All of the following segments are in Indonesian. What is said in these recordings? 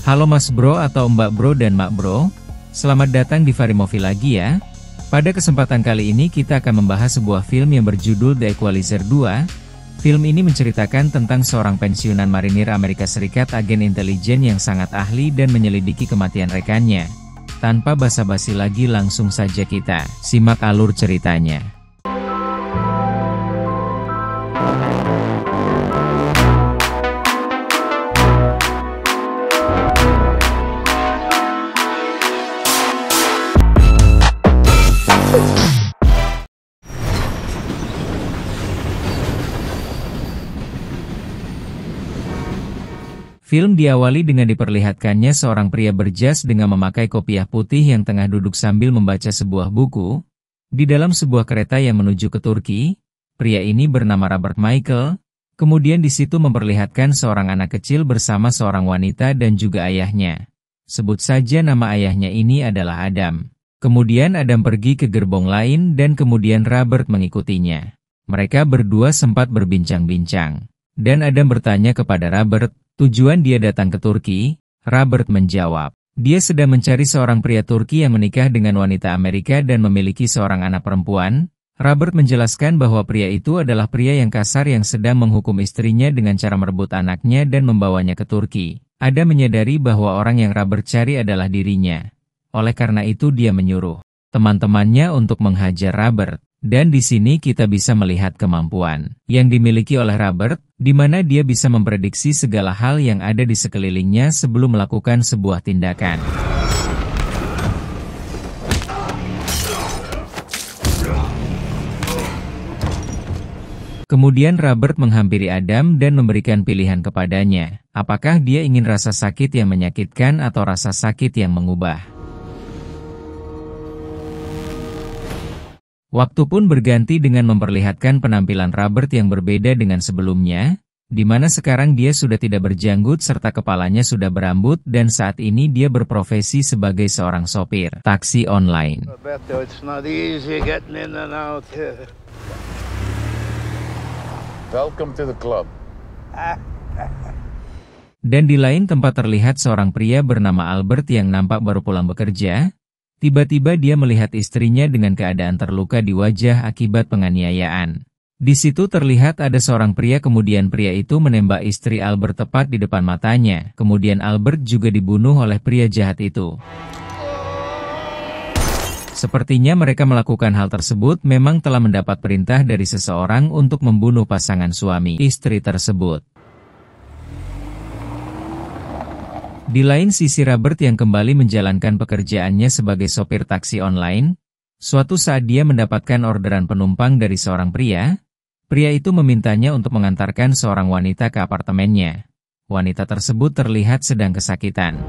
Halo Mas Bro atau Mbak Bro dan Mak Bro, selamat datang di Varimovi lagi ya. Pada kesempatan kali ini kita akan membahas sebuah film yang berjudul The Equalizer 2. Film ini menceritakan tentang seorang pensiunan marinir Amerika Serikat, agen intelijen yang sangat ahli dan menyelidiki kematian rekannya. Tanpa basa-basi lagi, langsung saja kita simak alur ceritanya. Film diawali dengan diperlihatkannya seorang pria berjas dengan memakai kopiah putih yang tengah duduk sambil membaca sebuah buku. Di dalam sebuah kereta yang menuju ke Turki, pria ini bernama Robert Michael. Kemudian di situ memperlihatkan seorang anak kecil bersama seorang wanita dan juga ayahnya. Sebut saja nama ayahnya ini adalah Adam. Kemudian Adam pergi ke gerbong lain dan kemudian Robert mengikutinya. Mereka berdua sempat berbincang-bincang. Dan Adam bertanya kepada Robert, tujuan dia datang ke Turki. Robert menjawab, dia sedang mencari seorang pria Turki yang menikah dengan wanita Amerika dan memiliki seorang anak perempuan. Robert menjelaskan bahwa pria itu adalah pria yang kasar yang sedang menghukum istrinya dengan cara merebut anaknya dan membawanya ke Turki. Adam menyadari bahwa orang yang Robert cari adalah dirinya. Oleh karena itu dia menyuruh teman-temannya untuk menghajar Robert. Dan di sini kita bisa melihat kemampuan yang dimiliki oleh Robert, di mana dia bisa memprediksi segala hal yang ada di sekelilingnya sebelum melakukan sebuah tindakan. Kemudian Robert menghampiri Adam dan memberikan pilihan kepadanya, apakah dia ingin rasa sakit yang menyakitkan atau rasa sakit yang mengubah. Waktu pun berganti dengan memperlihatkan penampilan Robert yang berbeda dengan sebelumnya, di mana sekarang dia sudah tidak berjanggut serta kepalanya sudah berambut dan saat ini dia berprofesi sebagai seorang sopir taksi online. Welcome to the club. Dan di lain tempat terlihat seorang pria bernama Albert yang nampak baru pulang bekerja. Tiba-tiba dia melihat istrinya dengan keadaan terluka di wajah akibat penganiayaan. Di situ terlihat ada seorang pria, kemudian pria itu menembak istri Albert tepat di depan matanya. Kemudian Albert juga dibunuh oleh pria jahat itu. Sepertinya mereka melakukan hal tersebut memang telah mendapat perintah dari seseorang untuk membunuh pasangan suami istri tersebut. Di lain sisi Robert yang kembali menjalankan pekerjaannya sebagai sopir taksi online, suatu saat dia mendapatkan orderan penumpang dari seorang pria. Pria itu memintanya untuk mengantarkan seorang wanita ke apartemennya. Wanita tersebut terlihat sedang kesakitan.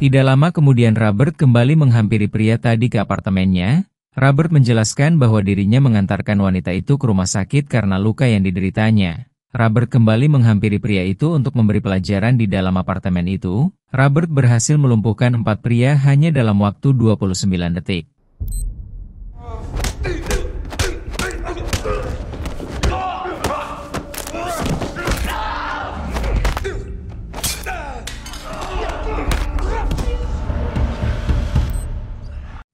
Tidak lama kemudian Robert kembali menghampiri pria tadi ke apartemennya. Robert menjelaskan bahwa dirinya mengantarkan wanita itu ke rumah sakit karena luka yang dideritanya. Robert kembali menghampiri pria itu untuk memberi pelajaran di dalam apartemen itu. Robert berhasil melumpuhkan 4 pria hanya dalam waktu 29 detik.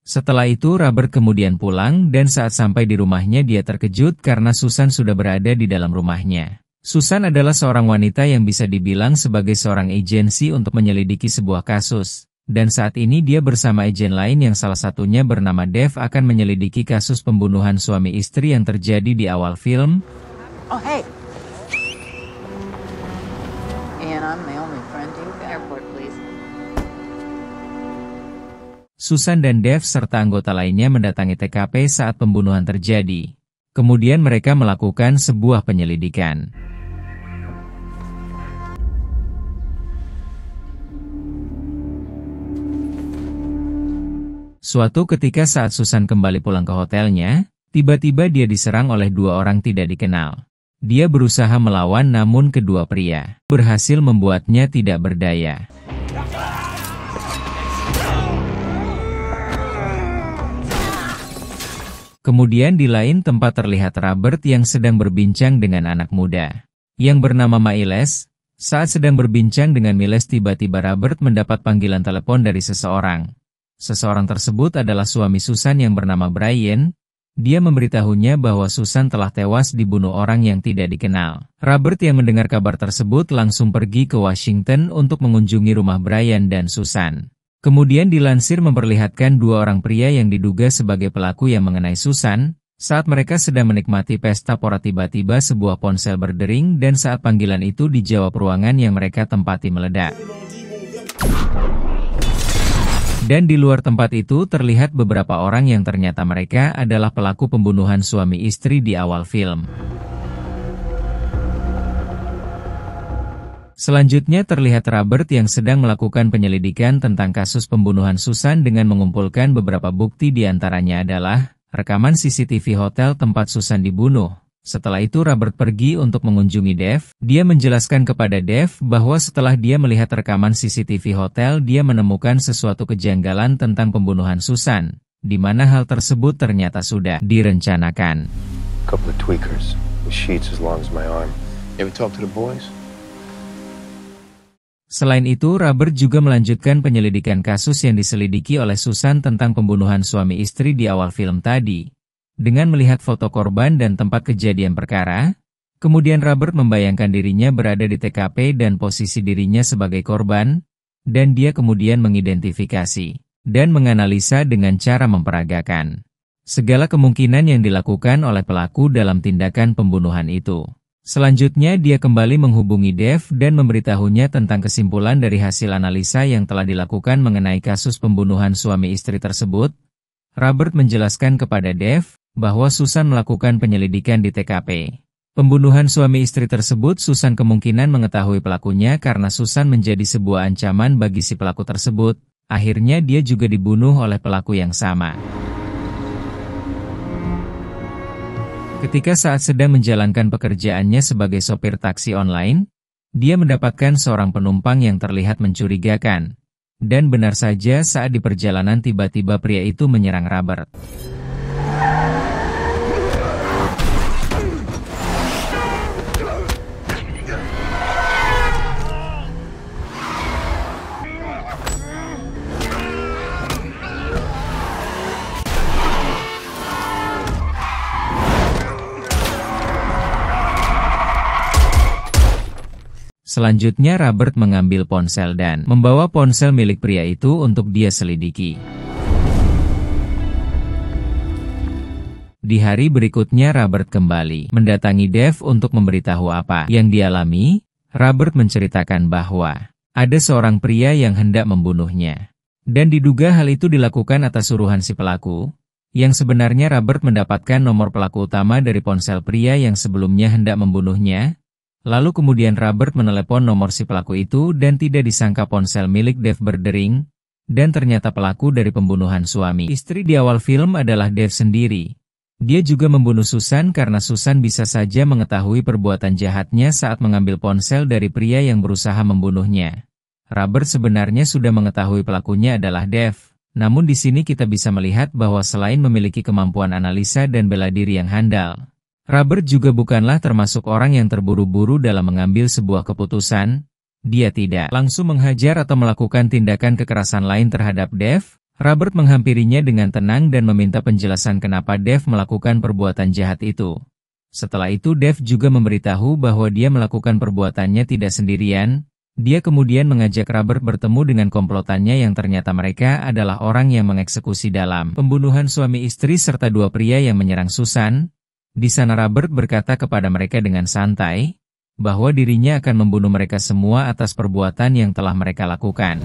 Setelah itu Robert kemudian pulang dan saat sampai di rumahnya dia terkejut karena Susan sudah berada di dalam rumahnya. Susan adalah seorang wanita yang bisa dibilang sebagai seorang agensi untuk menyelidiki sebuah kasus. Dan saat ini dia bersama agen lain yang salah satunya bernama Dave akan menyelidiki kasus pembunuhan suami istri yang terjadi di awal film. Oh, hey. And I'm the only friend you got. Airport, please. Susan dan Dave serta anggota lainnya mendatangi TKP saat pembunuhan terjadi. Kemudian mereka melakukan sebuah penyelidikan. Suatu ketika saat Susan kembali pulang ke hotelnya, tiba-tiba dia diserang oleh 2 orang tidak dikenal. Dia berusaha melawan namun kedua pria berhasil membuatnya tidak berdaya. Kemudian di lain tempat terlihat Robert yang sedang berbincang dengan anak muda yang bernama Miles. Saat sedang berbincang dengan Miles, tiba-tiba Robert mendapat panggilan telepon dari seseorang. Seseorang tersebut adalah suami Susan yang bernama Brian. Dia memberitahunya bahwa Susan telah tewas dibunuh orang yang tidak dikenal. Robert yang mendengar kabar tersebut langsung pergi ke Washington untuk mengunjungi rumah Brian dan Susan. Kemudian dilansir memperlihatkan dua orang pria yang diduga sebagai pelaku yang mengenai Susan. Saat mereka sedang menikmati pesta pora, tiba-tiba sebuah ponsel berdering dan saat panggilan itu dijawab, ruangan yang mereka tempati meledak. Dan di luar tempat itu terlihat beberapa orang yang ternyata mereka adalah pelaku pembunuhan suami istri di awal film. Selanjutnya terlihat Robert yang sedang melakukan penyelidikan tentang kasus pembunuhan Susan dengan mengumpulkan beberapa bukti, diantaranya adalah rekaman CCTV hotel tempat Susan dibunuh. Setelah itu Robert pergi untuk mengunjungi Dave. Dia menjelaskan kepada Dave bahwa setelah dia melihat rekaman CCTV hotel, dia menemukan sesuatu kejanggalan tentang pembunuhan Susan, di mana hal tersebut ternyata sudah direncanakan. Couple of tweakers with sheets as long as my arm. You ever talk to the boys? Selain itu, Robert juga melanjutkan penyelidikan kasus yang diselidiki oleh Susan tentang pembunuhan suami istri di awal film tadi. Dengan melihat foto korban dan tempat kejadian perkara, kemudian Robert membayangkan dirinya berada di TKP dan posisi dirinya sebagai korban, dan dia kemudian mengidentifikasi dan menganalisa dengan cara memperagakan segala kemungkinan yang dilakukan oleh pelaku dalam tindakan pembunuhan itu. Selanjutnya dia kembali menghubungi Dave dan memberitahunya tentang kesimpulan dari hasil analisa yang telah dilakukan mengenai kasus pembunuhan suami istri tersebut. Robert menjelaskan kepada Dave bahwa Susan melakukan penyelidikan di TKP pembunuhan suami istri tersebut. Susan kemungkinan mengetahui pelakunya karena Susan menjadi sebuah ancaman bagi si pelaku tersebut. Akhirnya dia juga dibunuh oleh pelaku yang sama. Ketika saat sedang menjalankan pekerjaannya sebagai sopir taksi online, dia mendapatkan seorang penumpang yang terlihat mencurigakan. Dan benar saja saat di perjalanan tiba-tiba pria itu menyerang Robert. Selanjutnya Robert mengambil ponsel dan membawa ponsel milik pria itu untuk dia selidiki. Di hari berikutnya Robert kembali mendatangi Dave untuk memberitahu apa yang dialami. Robert menceritakan bahwa ada seorang pria yang hendak membunuhnya. Dan diduga hal itu dilakukan atas suruhan si pelaku. Yang sebenarnya Robert mendapatkan nomor pelaku utama dari ponsel pria yang sebelumnya hendak membunuhnya. Lalu kemudian Robert menelepon nomor si pelaku itu dan tidak disangka ponsel milik Dave berdering. Dan ternyata pelaku dari pembunuhan suami istri di awal film adalah Dave sendiri. Dia juga membunuh Susan karena Susan bisa saja mengetahui perbuatan jahatnya saat mengambil ponsel dari pria yang berusaha membunuhnya. Robert sebenarnya sudah mengetahui pelakunya adalah Dave. Namun di sini kita bisa melihat bahwa selain memiliki kemampuan analisa dan bela diri yang handal, Robert juga bukanlah termasuk orang yang terburu-buru dalam mengambil sebuah keputusan. Dia tidak langsung menghajar atau melakukan tindakan kekerasan lain terhadap Dave. Robert menghampirinya dengan tenang dan meminta penjelasan kenapa Dave melakukan perbuatan jahat itu. Setelah itu Dave juga memberitahu bahwa dia melakukan perbuatannya tidak sendirian. Dia kemudian mengajak Robert bertemu dengan komplotannya yang ternyata mereka adalah orang yang mengeksekusi dalam pembunuhan suami istri serta dua pria yang menyerang Susan. Di sana Robert berkata kepada mereka dengan santai, bahwa dirinya akan membunuh mereka semua atas perbuatan yang telah mereka lakukan.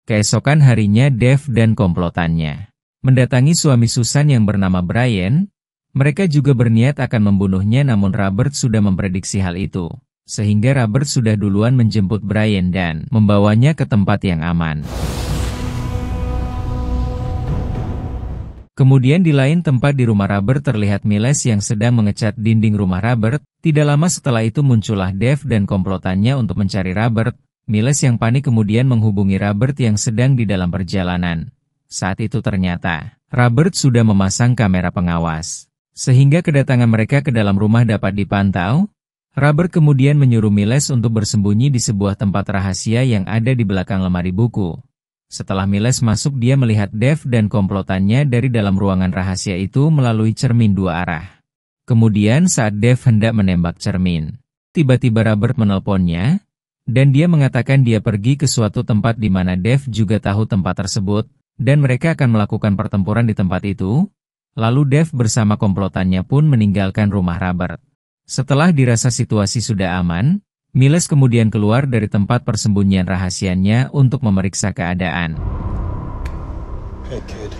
Keesokan harinya Dave dan komplotannya mendatangi suami Susan yang bernama Brian. Mereka juga berniat akan membunuhnya, namun Robert sudah memprediksi hal itu. Sehingga Robert sudah duluan menjemput Brian dan membawanya ke tempat yang aman. Kemudian di lain tempat di rumah Robert terlihat Miles yang sedang mengecat dinding rumah Robert. Tidak lama setelah itu muncullah Dave dan komplotannya untuk mencari Robert. Miles yang panik kemudian menghubungi Robert yang sedang di dalam perjalanan. Saat itu ternyata Robert sudah memasang kamera pengawas. Sehingga kedatangan mereka ke dalam rumah dapat dipantau, Robert kemudian menyuruh Miles untuk bersembunyi di sebuah tempat rahasia yang ada di belakang lemari buku. Setelah Miles masuk, dia melihat Dave dan komplotannya dari dalam ruangan rahasia itu melalui cermin dua arah. Kemudian saat Dave hendak menembak cermin, tiba-tiba Robert menelponnya, dan dia mengatakan dia pergi ke suatu tempat di mana Dave juga tahu tempat tersebut, dan mereka akan melakukan pertempuran di tempat itu. Lalu Dave bersama komplotannya pun meninggalkan rumah Robert. Setelah dirasa situasi sudah aman, Miles kemudian keluar dari tempat persembunyian rahasianya untuk memeriksa keadaan. Hey, kid.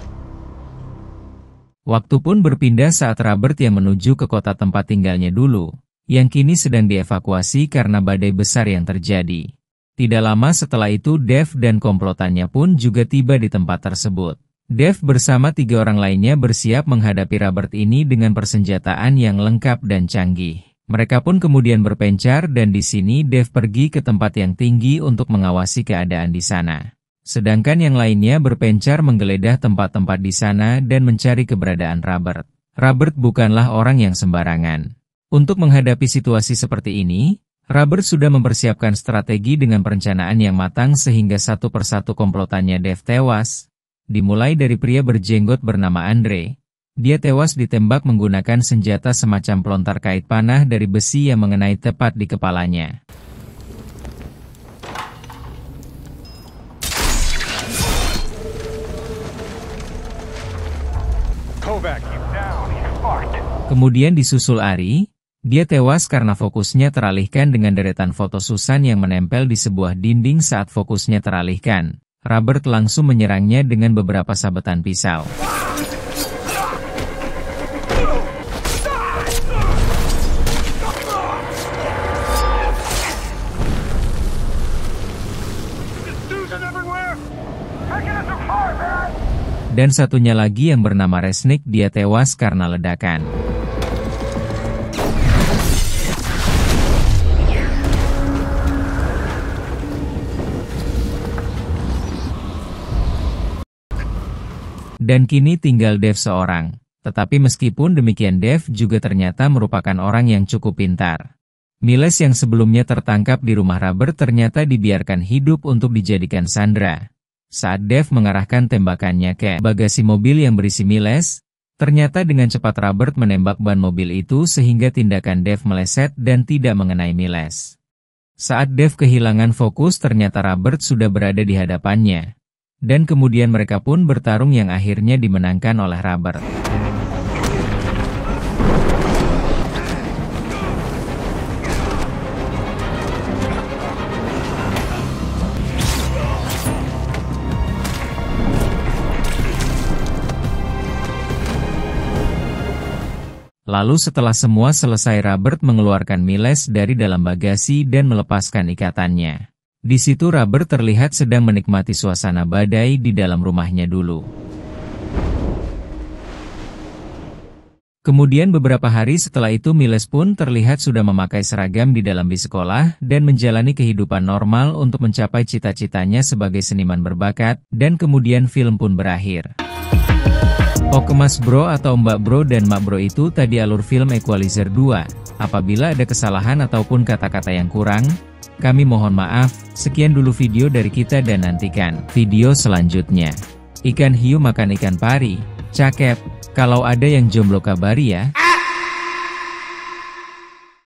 Waktu pun berpindah saat Robert yang menuju ke kota tempat tinggalnya dulu, yang kini sedang dievakuasi karena badai besar yang terjadi. Tidak lama setelah itu Dave dan komplotannya pun juga tiba di tempat tersebut. Dave bersama 3 orang lainnya bersiap menghadapi Robert ini dengan persenjataan yang lengkap dan canggih. Mereka pun kemudian berpencar dan di sini Dave pergi ke tempat yang tinggi untuk mengawasi keadaan di sana. Sedangkan yang lainnya berpencar menggeledah tempat-tempat di sana dan mencari keberadaan Robert. Robert bukanlah orang yang sembarangan. Untuk menghadapi situasi seperti ini, Robert sudah mempersiapkan strategi dengan perencanaan yang matang sehingga satu persatu komplotannya Dave tewas. Dimulai dari pria berjenggot bernama Andre. Dia tewas ditembak menggunakan senjata semacam pelontar kait panah dari besi yang mengenai tepat di kepalanya. Kemudian disusul Ari. Dia tewas karena fokusnya teralihkan dengan deretan foto Susan yang menempel di sebuah dinding. Saat fokusnya teralihkan, Robert langsung menyerangnya dengan beberapa sabetan pisau. Dan satunya lagi yang bernama Resnick, dia tewas karena ledakan. Dan kini tinggal Dave seorang. Tetapi meskipun demikian Dave juga ternyata merupakan orang yang cukup pintar. Miles yang sebelumnya tertangkap di rumah Robert ternyata dibiarkan hidup untuk dijadikan sandera. Saat Dave mengarahkan tembakannya ke bagasi mobil yang berisi Miles, ternyata dengan cepat Robert menembak ban mobil itu sehingga tindakan Dave meleset dan tidak mengenai Miles. Saat Dave kehilangan fokus ternyata Robert sudah berada di hadapannya. Dan kemudian mereka pun bertarung yang akhirnya dimenangkan oleh Robert. Lalu setelah semua selesai Robert mengeluarkan Miles dari dalam bagasi dan melepaskan ikatannya. Di situ Robert terlihat sedang menikmati suasana badai di dalam rumahnya dulu. Kemudian beberapa hari setelah itu Miles pun terlihat sudah memakai seragam di dalam bis sekolah dan menjalani kehidupan normal untuk mencapai cita-citanya sebagai seniman berbakat, dan kemudian film pun berakhir. Oke Mas Bro atau Mbak Bro dan Mak Bro, itu tadi alur film Equalizer 2. Apabila ada kesalahan ataupun kata-kata yang kurang, kami mohon maaf. Sekian dulu video dari kita dan nantikan video selanjutnya. Ikan hiu makan ikan pari. Cakep. Kalau ada yang jomblo kabari ya.